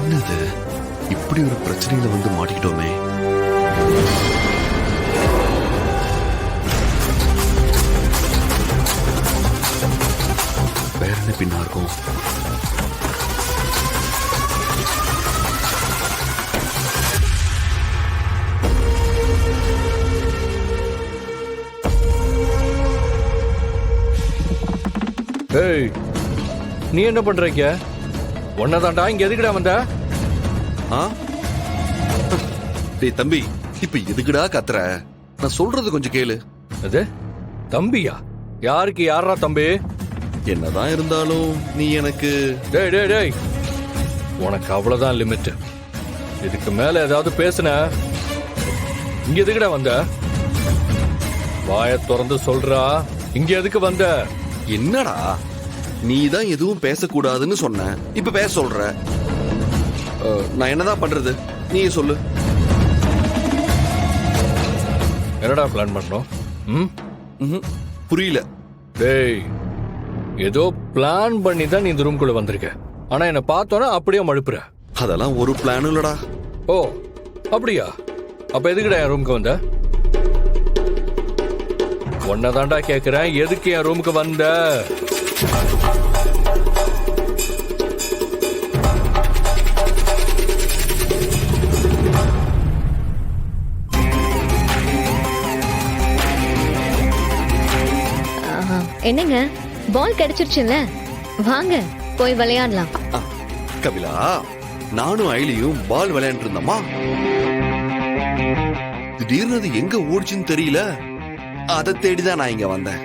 என்னது இப்படி ஒரு பிரச்சனையில வந்து மாட்டிக்கிட்டோமே. வேற என்ன பின்னா இருக்கும்? ஏய், நீ என்ன பண்றீங்க? ஒன்னதாண்டா இங்க எதுக்குடா வந்த? டேய் தம்பி, இப்ப எதுக்குடா கத்துற? நான் சொல்றது கொஞ்சம் கேளு. அது தம்பியா? யாருக்கு யாரா தம்பி? என்னதான் இருந்தாலும் நீ எனக்கு. டேய் டேய் டேய், உனக்கு அவ்வளவுதான் லிமிட். இதுக்கு மேல ஏதாவது பேசுன இங்க எதுக்குடா வந்த? வாய திறந்து சொல்றா, இங்க எதுக்கு வந்த? என்னடா நீ தான் எதுவும் பேசக்கூடாதுன்னு சொன்ன, இப்ப பேச சொல்ற. நான் என்னதான் பண்றது நீ சொல்லு. என்னடா பிளான் பண்ணோம்? புரியல. டேய், ஏதோ பிளான் பண்ணி தான் நீ இந்த ரூம்குள்ள வந்திருக்க. ஆனா என்ன பார்த்தோன்னா அப்படியே மழுப்புற. அதெல்லாம் ஒரு பிளான் இல்லடா. ஓ அப்படியா? அப்ப எதுக்குடா என் ரூமுக்கு வந்த? ஒன்னதாண்டா கேக்குறேன், எதுக்கு என் ரூமுக்கு வந்த? என்னங்க, பால் கிடைச்சிருச்சுல்ல, வாங்க போய் விளையாடலாம். கபிலா, நானும் ஐலியும் பால் விளையாண்டு இருந்தோமா, திடீர்னு அது எங்க ஓடிச்சுன்னு தெரியல. அதை தேடிதான் நான் இங்க வந்தேன்.